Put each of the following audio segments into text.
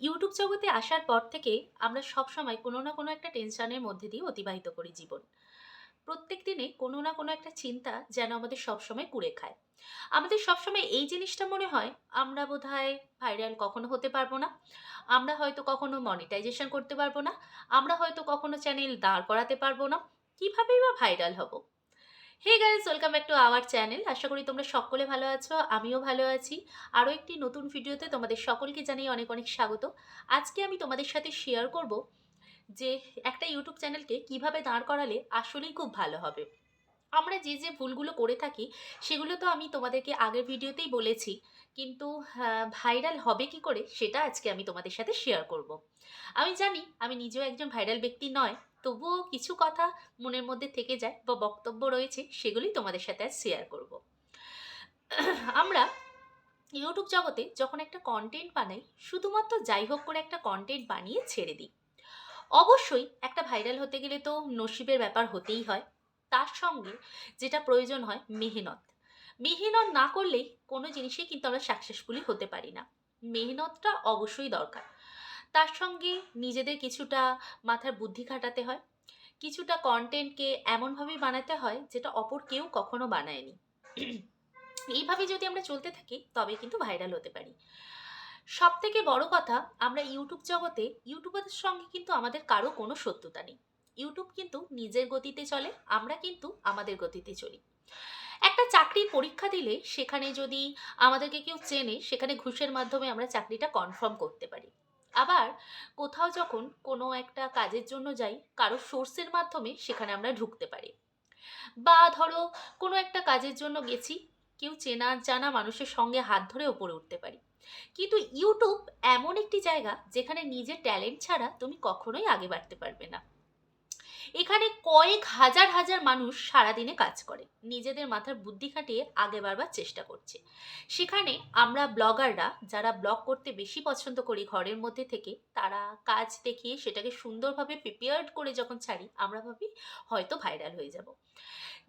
YouTube জগতে আসার পর থেকে আমরা সবসময় কোনো না কোনো একটা টেনশনের মধ্যে দিয়ে অতিবাহিত করি জীবন। প্রত্যেক দিনে কোনো না কোনো একটা চিন্তা যেন আমাদের সবসময় কুরে খায়। আমাদের সবসময় এই জিনিসটা মনে হয় আমরা বোধহয় ভাইরাল কখনো হতে পারবো না। আমরা হয়তো কখনো মনিটাইজেশন করতে পারবো না। আমরা হয়তো কখনো চ্যানেল দাঁড় করাতে পারবো না। কিভাবেই বা ভাইরাল হব? Hey guys, welcome back to our channel. আশা করি তোমরা সকলে ভালো আছো। আমিও ভালো আছি। আরো একটি নতুন ভিডিওতে তোমাদের সকলকে জানাই অনেক অনেক স্বাগত। আজকে আমি তোমাদের সাথে শেয়ার করব যে একটা ইউটিউব চ্যানেলকে কিভাবে দাঁড় করালে আসলেই খুব ভালো হবে। আমরা যে ভুলগুলো করে থাকি সেগুলো তো আমি তোমাদেরকে আগের ভিডিওতেই বলেছি। কিন্তু ভাইরাল হবে কি করে সেটা আজকে আমি তোমাদের সাথে শেয়ার করব। আমি জানি আমি নিজেও একজন ভাইরাল ব্যক্তি নয়, তবুও কিছু কথা মনের মধ্যে থেকে যায় বা বক্তব্য রয়েছে, সেগুলোই তোমাদের সাথে আজ শেয়ার করব। আমরা ইউটিউব জগতে যখন একটা কন্টেন্ট বানাই, শুধুমাত্র যাই হোক করে একটা কন্টেন্ট বানিয়ে ছেড়ে দিই। অবশ্যই একটা ভাইরাল হতে গেলে তো নসিবের ব্যাপার হতেই হয়। তার সঙ্গে যেটা প্রয়োজন হয় মেহনত। মেহনত না করলেই কোনো জিনিসেই কিন্তু আমরা সাকসেসফুলি হতে পারি না। মেহনতটা অবশ্যই দরকার। তার সঙ্গে নিজেদের কিছুটা মাথার বুদ্ধি খাটাতে হয়। কিছুটা কনটেন্টকে এমনভাবেই বানাতে হয় যেটা অপর কেউ কখনো বানায়নি। এইভাবে যদি আমরা চলতে থাকি তবে কিন্তু ভাইরাল হতে পারি। সবথেকে বড় কথা, আমরা ইউটিউব জগতে ইউটিউবারদের সঙ্গে কিন্তু আমাদের কারো কোনো শত্রুতা নেই। ইউটিউব কিন্তু নিজের গতিতে চলে, আমরা কিন্তু আমাদের গতিতে চলি। একটা চাকরির পরীক্ষা দিলে সেখানে যদি আমাদেরকে কেউ চেনে, সেখানে ঘুষের মাধ্যমে আমরা চাকরিটা কনফার্ম করতে পারি। আবার কোথাও যখন কোনো একটা কাজের জন্য যাই, কারো সোর্সের মাধ্যমে সেখানে আমরা ঢুকতে পারি। বা ধরো কোনো একটা কাজের জন্য গেছি, কেউ চেনা জানা মানুষের সঙ্গে হাত ধরে ওপরে উঠতে পারি। কিন্তু ইউটিউব এমন একটি জায়গা যেখানে নিজের ট্যালেন্ট ছাড়া তুমি কখনোই আগে বাড়তে পারবে না। এখানে কয়েক হাজার হাজার মানুষ সারাদিনে কাজ করে, নিজেদের মাথার বুদ্ধি খাটিয়ে আগে বাড়বার চেষ্টা করছে। সেখানে আমরা ব্লগাররা যারা ব্লগ করতে বেশি পছন্দ করি ঘরের মধ্যে থেকে, তারা কাজ দেখিয়ে সেটাকে সুন্দরভাবে প্রিপেয়ার্ড করে যখন ছাড়ি, আমরা ভাবি হয়তো ভাইরাল হয়ে যাব।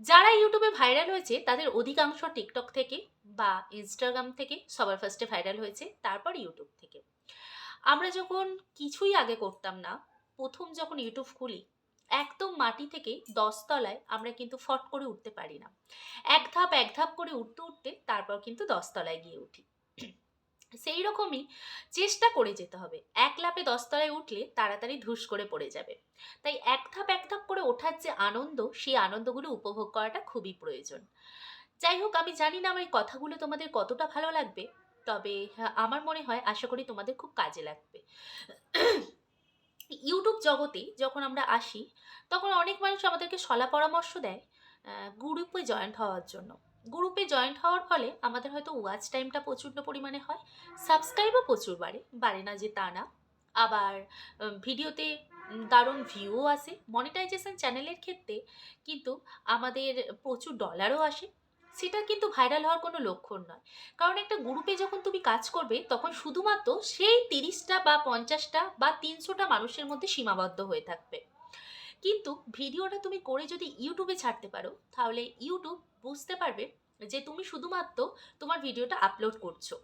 যারা ইউটিউবে ভাইরাল হয়েছে তাদের অধিকাংশ টিকটক থেকে বা ইনস্টাগ্রাম থেকে সবার ফার্স্টে ভাইরাল হয়েছে, তারপর ইউটিউব থেকে। আমরা যখন কিছুই আগে করতাম না, প্রথম যখন ইউটিউব খুলি, একদম মাটি থেকে 10 তলায় আমরা কিন্তু ফট করে উঠতে পারি না। এক ধাপ করে উঠতে উঠতে তারপর কিন্তু 10 তলায় গিয়ে উঠি। সেই রকমই চেষ্টা করে যেতে হবে। এক লাফে 10 তলায় উঠলে তাড়াতাড়ি ধুস করে পড়ে যাবে। তাই এক ধাপ করে ওঠার যে আনন্দ, সেই আনন্দগুলো উপভোগ করাটা খুবই প্রয়োজন। যাই হোক, আমি জানি না আমার এই কথাগুলো তোমাদের কতটা ভালো লাগবে, তবে হ্যাঁ, আমার মনে হয় আশা করি তোমাদের খুব কাজে লাগবে। ইউটিউব জগতে যখন আমরা আসি, তখন অনেক মানুষ আমাদেরকে শলা পরামর্শ দেয় গ্রুপে জয়েন্ট হওয়ার জন্য। গ্রুপে জয়েন্ট হওয়ার ফলে আমাদের হয়তো ওয়াচ টাইমটা প্রচণ্ড পরিমাণে হয়, সাবস্ক্রাইবও প্রচুর বাড়ে, বাড়ে না যে তা না। আবার ভিডিওতে দারুণ ভিউও আসে। মনিটাইজেশন চ্যানেলের ক্ষেত্রে কিন্তু আমাদের প্রচুর ডলারও আসে। সেটা কিন্তু ভাইরাল হওয়ার কোনো লক্ষণ নয়। কারণ একটা গ্রুপে যখন তুমি কাজ করবে, তখন শুধুমাত্র সেই 30টা বা 50টা বা 300টা মানুষের মধ্যে সীমাবদ্ধ হয়ে থাকবে। কিন্তু ভিডিওটা তুমি করে যদি ইউটিউবে ছাড়তে পারো, তাহলে ইউটিউব বুঝতে পারবে যে তুমি শুধুমাত্র তোমার ভিডিওটা আপলোড করছো।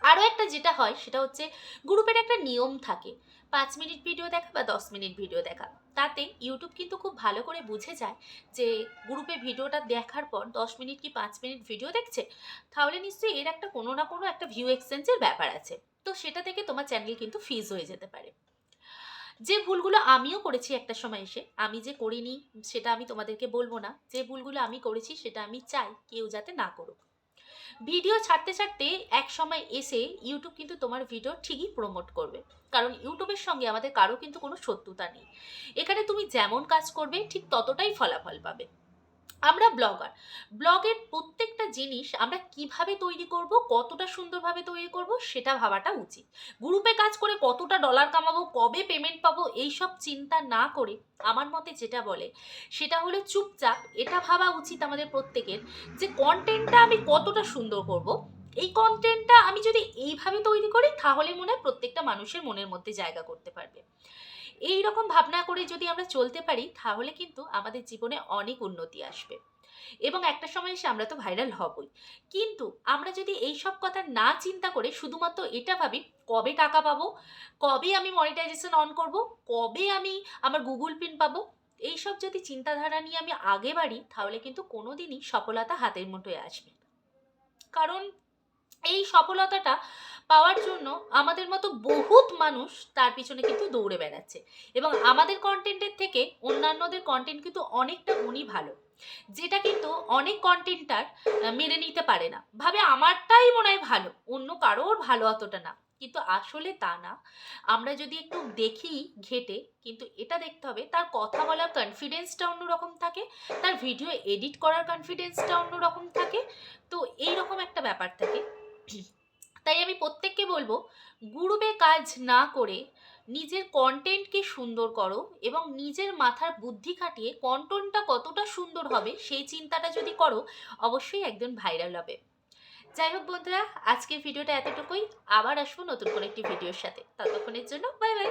আরও একটা যেটা হয় সেটা হচ্ছে, গ্রুপের একটা নিয়ম থাকে, 5 মিনিট ভিডিও দেখা বা 10 মিনিট ভিডিও দেখা। তাতে ইউটিউব কিন্তু খুব ভালো করে বুঝে যায় যে গ্রুপে ভিডিওটা দেখার পর 10 মিনিট কি 5 মিনিট ভিডিও দেখছে, তাহলে নিশ্চয়ই এর একটা কোনো না কোনো একটা ভিউ এক্সচেঞ্জের ব্যাপার আছে। তো সেটা থেকে তোমার চ্যানেল কিন্তু ফিজ হয়ে যেতে পারে। যে ভুলগুলো আমিও করেছি একটা সময় এসে, আমি যে করিনি সেটা আমি তোমাদেরকে বলবো না, যে ভুলগুলো আমি করেছি সেটা আমি চাই কেউ যাতে না করুক। ভিডিও ছাড়তে ছাড়তে এক সময় এসে ইউটিউব কিন্তু তোমার ভিডিও ঠিকই প্রমোট করবে। কারণ ইউটিউবের সঙ্গে আমাদের কারো কিন্তু কোনো শত্রুতা নেই। এখানে তুমি যেমন কাজ করবে ঠিক ততটাই ফলাফল পাবে। আমরা ব্লগার, ব্লগের প্রত্যেকটা জিনিস আমরা কিভাবে তৈরি করব, কতটা সুন্দরভাবে তৈরি করব সেটা ভাবাটা উচিত। গ্রুপে কাজ করে কতটা ডলার কামাবো, কবে পেমেন্ট পাবো, এইসব চিন্তা না করে আমার মতে যেটা বলে সেটা হলো চুপচাপ এটা ভাবা উচিত আমাদের প্রত্যেকের, যে কন্টেন্টটা আমি কতটা সুন্দর করব। এই কন্টেন্টটা আমি যদি এইভাবে তৈরি করি, তাহলে মনে হয় প্রত্যেকটা মানুষের মনের মধ্যে জায়গা করতে পারবে। এই রকম ভাবনা করে যদি আমরা চলতে পারি, তাহলে কিন্তু আমাদের জীবনে অনেক উন্নতি আসবে। এবং একটা সময় এসে আমরা তো ভাইরাল হবই। কিন্তু আমরা যদি এইসব কথা না চিন্তা করে শুধুমাত্র এটা ভাবি, কবে টাকা পাবো, কবে আমি মনিটাইজেশন অন করব, কবে আমি আমার গুগল পিন পাবো, এইসব যদি চিন্তাধারা নিয়ে আমি আগে বাড়ি, তাহলে কিন্তু কোনোদিনই সফলতা হাতের মুঠোয় আসবে না। কারণ এই সফলতাটা পাওয়ার জন্য আমাদের মতো বহুত মানুষ তার পিছনে কিন্তু দৌড়ে বেড়াচ্ছে, এবং আমাদের কন্টেন্টের থেকে অন্যান্যদের কন্টেন্ট কিন্তু অনেকটা গুণই ভালো, যেটা কিন্তু অনেক কন্টেন্টার মেনে নিতে পারে না, ভাবে আমারটাই মনে হয় ভালো, অন্য কারোর ভালো অতটা না। কিন্তু আসলে তা না। আমরা যদি একটু দেখি ঘেটে, কিন্তু এটা দেখতে হবে তার কথা বলার কনফিডেন্সটা অন্যরকম থাকে, তার ভিডিও এডিট করার কনফিডেন্সটা অন্যরকম থাকে। তো এইরকম একটা ব্যাপার থাকে। তাই আমি প্রত্যেককে বলবো, গ্রুপে কাজ না করে নিজের কন্টেন্টকে সুন্দর করো, এবং নিজের মাথার বুদ্ধি খাটিয়ে কন্টেন্টটা কতটা সুন্দর হবে সেই চিন্তাটা যদি করো, অবশ্যই একদিন ভাইরাল হবে। যাই হোক বন্ধুরা, আজকের ভিডিওটা এতটুকুই। আবার আসবো নতুন করে একটি ভিডিওর সাথে। ততক্ষণের জন্য বাই বাই।